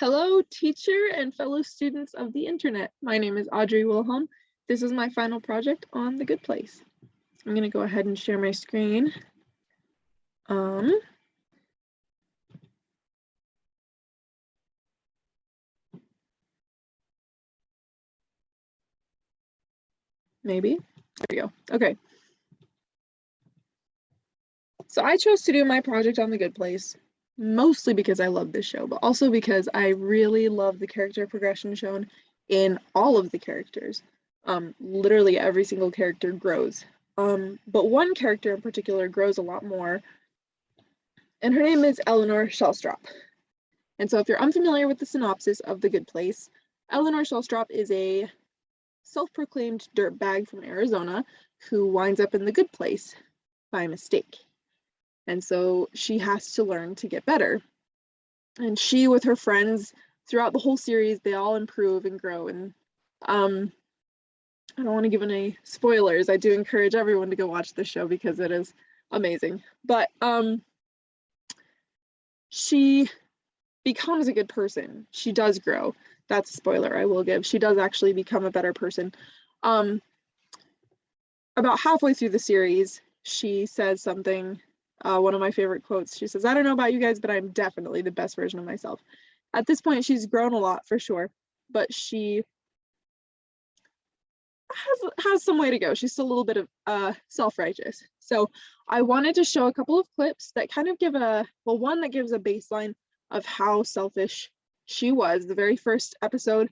Hello, teacher and fellow students of the internet. My name is Audrey Wilhelm. This is my final project on The Good Place. I'm going to go ahead and share my screen. Maybe. There we go. Okay. So I chose to do my project on The Good Place, mostly because I love this show, but also because I really love the character progression shown in all of the characters. Literally every single character grows. But one character in particular grows a lot more, and her name is Eleanor Shellstrop. And so if you're unfamiliar with the synopsis of The Good Place, Eleanor Shellstrop is a self-proclaimed dirtbag from Arizona who winds up in the good place by mistake. And so she has to learn to get better. And she, with her friends, throughout the whole series, they all improve and grow. And I don't want to give any spoilers. I do encourage everyone to go watch this show because it is amazing. But she becomes a good person. She does grow. That's a spoiler I will give. She does actually become a better person. About halfway through the series, she says something, one of my favorite quotes. She says, "I don't know about you guys, but I'm definitely the best version of myself." At this point, she's grown a lot for sure, but she has some way to go. She's still a little bit of self-righteous. So I wanted to show a couple of clips that kind of give one that gives a baseline of how selfish she was. The very first episode,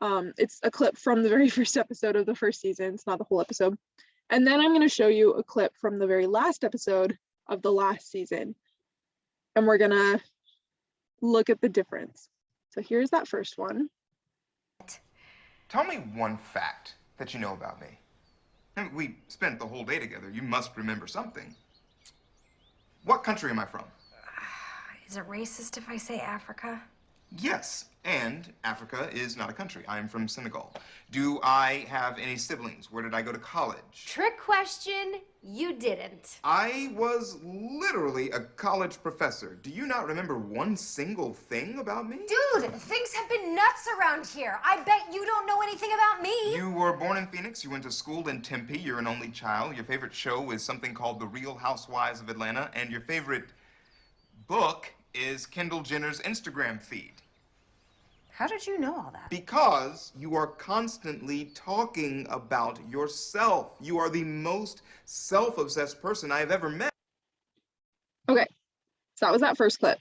it's a clip from the very first episode of the first season. It's not the whole episode. And then I'm going to show you a clip from the very last episode of the last season. And we're going to look at the difference. So here's that first one. Tell me one fact that you know about me. I mean, we spent the whole day together. You must remember something. What country am I from? Is it racist if I say Africa? Yes, and Africa is not a country. I am from Senegal. Do I have any siblings? Where did I go to college? Trick question, you didn't. I was literally a college professor. Do you not remember one single thing about me? Dude, things have been nuts around here. I bet you don't know anything about me. You were born in Phoenix. You went to school in Tempe. You're an only child. Your favorite show is something called The Real Housewives of Atlanta. And your favorite book is Kendall Jenner's Instagram feed. How did you know all that? Because you are constantly talking about yourself. You are the most self-obsessed person I have ever met. Okay, so that was that first clip.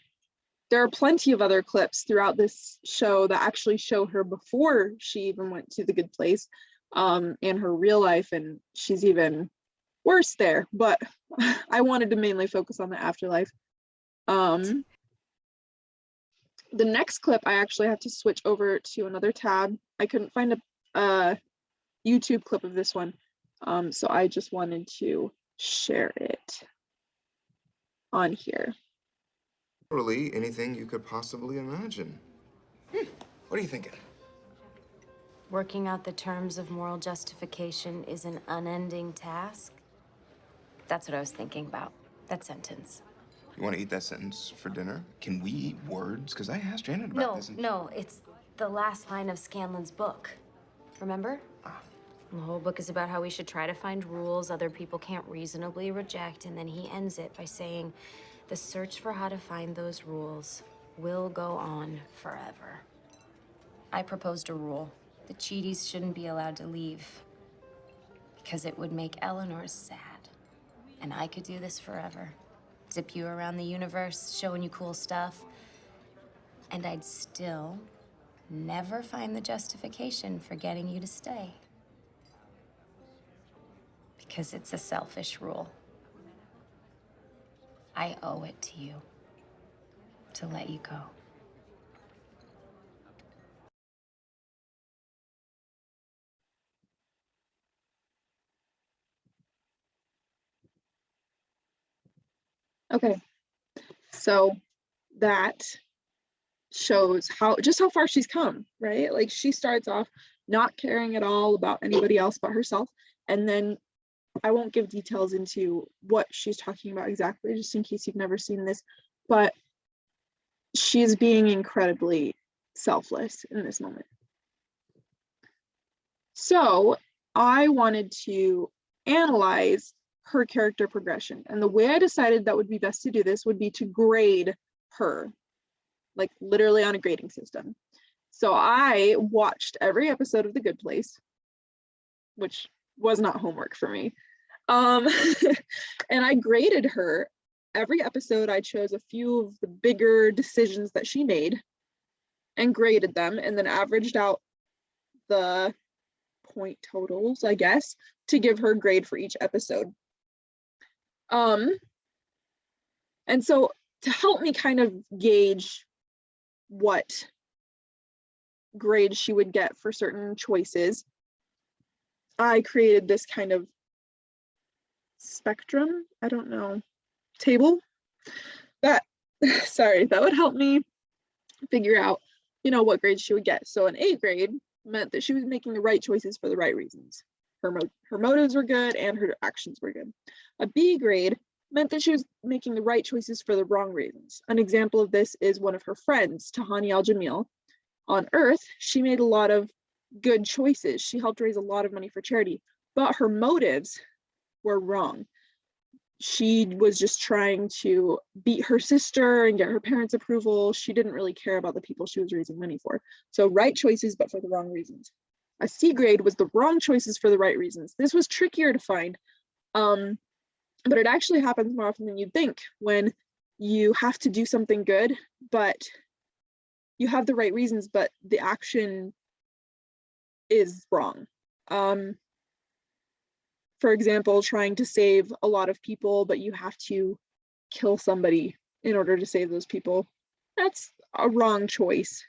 There are plenty of other clips throughout this show that actually show her before she even went to the good place, and her real life, and she's even worse there. But I wanted to mainly focus on the afterlife. The next clip, I actually have to switch over to another tab. I couldn't find a YouTube clip of this one, so I just wanted to share it on here. Literally anything you could possibly imagine. What are you thinking? Working out the terms of moral justification is an unending task. That's what I was thinking about, that sentence. You want to eat that sentence for dinner? Can we eat words? Because I asked Janet about this. No, it's the last line of Scanlon's book. Remember? The whole book is about how we should try to find rules other people can't reasonably reject, and then he ends it by saying, the search for how to find those rules will go on forever. I proposed a rule. The Cheaties shouldn't be allowed to leave because it would make Eleanor sad. And I could do this forever. Zip you around the universe, showing you cool stuff. And I'd still never find the justification for getting you to stay. Because it's a selfish rule. I owe it to you to let you go. Okay, so that shows just how far she's come, right? Like, she starts off not caring at all about anybody else but herself, and then I won't give details into what she's talking about exactly, just in case you've never seen this, but she's being incredibly selfless in this moment. So I wanted to analyze her character progression. And the way I decided that would be best to do this would be to grade her, like literally on a grading system. So I watched every episode of The Good Place, which was not homework for me. And I graded her. Every episode, I chose a few of the bigger decisions that she made and graded them, and then averaged out the point totals, I guess, to give her a grade for each episode. And so to help me kind of gauge what grade she would get for certain choices, I created this kind of spectrum, I don't know, table that, sorry, that would help me figure out, you know, what grade she would get. So an A grade meant that she was making the right choices for the right reasons. Her motives were good and her actions were good. A B grade meant that she was making the right choices for the wrong reasons. An example of this is one of her friends, Tahani Al-Jamil. On Earth, she made a lot of good choices. She helped raise a lot of money for charity, but her motives were wrong. She was just trying to beat her sister and get her parents' approval. She didn't really care about the people she was raising money for. So right choices, but for the wrong reasons. A C grade was the wrong choices for the right reasons. This was trickier to find, but it actually happens more often than you'd think when you have to do something good, but you have the right reasons, but the action is wrong. For example, trying to save a lot of people, but you have to kill somebody in order to save those people. That's a wrong choice,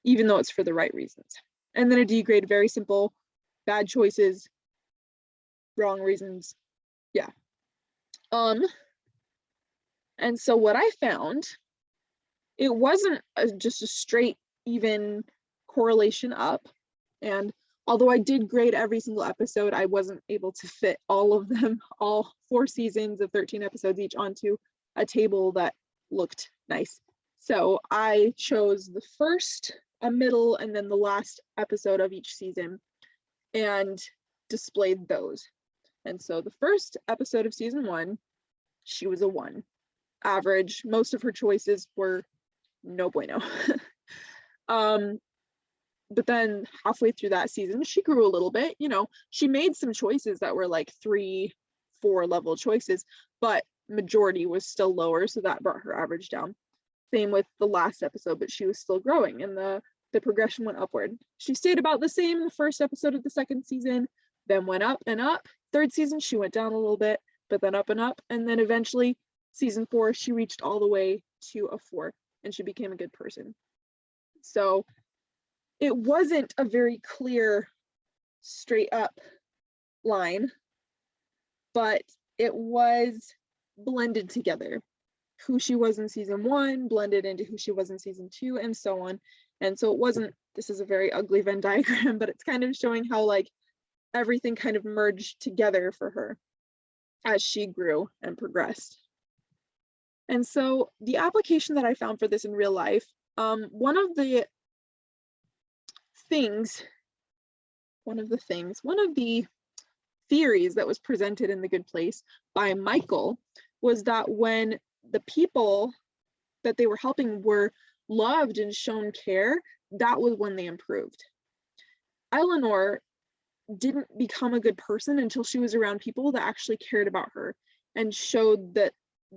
even though it's for the right reasons. And then a D grade, very simple, bad choices, wrong reasons. Yeah. And so what I found, it wasn't just a straight, even correlation up. And although I did grade every single episode, I wasn't able to fit all of them, all 4 seasons of 13 episodes each, onto a table that looked nice. So I chose the first, a middle, and then the last episode of each season and displayed those. And so the first episode of season 1, she was a 1. Average. Most of her choices were no bueno. But then halfway through that season, she grew a little bit. You know, she made some choices that were like 3-4 level choices, but majority was still lower, so that brought her average down. Same with the last episode, but she was still growing and the progression went upward. She stayed about the same in the first episode of the second season, then went up and up. Third season, she went down a little bit, but then up and up. And then eventually, season 4, she reached all the way to a 4 and she became a good person. So it wasn't a very clear, straight up line, but it was blended together. Who she was in season 1 blended into who she was in season 2, and so on. And so it wasn't, this is a very ugly Venn diagram, but it's kind of showing how like everything kind of merged together for her as she grew and progressed. And so the application that I found for this in real life, one of the theories that was presented in The Good Place by Michael was that when the people that they were helping were loved and shown care, that was when they improved. Eleanor didn't become a good person until she was around people that actually cared about her and showed that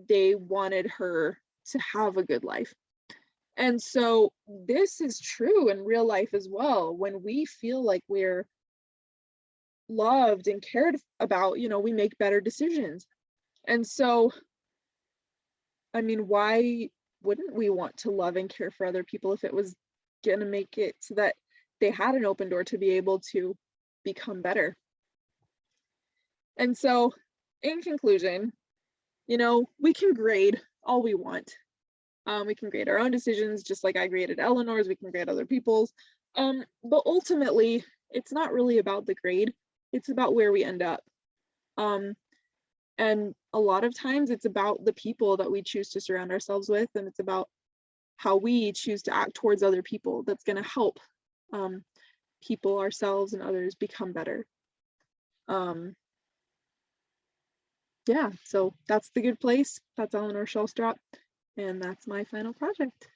they wanted her to have a good life. And so this is true in real life as well. When we feel like we're loved and cared about, you know, we make better decisions. And so, I mean, why wouldn't we want to love and care for other people if it was going to make it so that they had an open door to be able to become better? And so, in conclusion, you know, we can grade all we want. We can grade our own decisions, just like I graded Eleanor's, we can grade other people's. But ultimately, it's not really about the grade, it's about where we end up. And a lot of times it's about the people that we choose to surround ourselves with, and it's about how we choose to act towards other people that's going to help people, ourselves, and others become better. Yeah, so that's The Good Place. That's Eleanor Shellstrop, and that's my final project.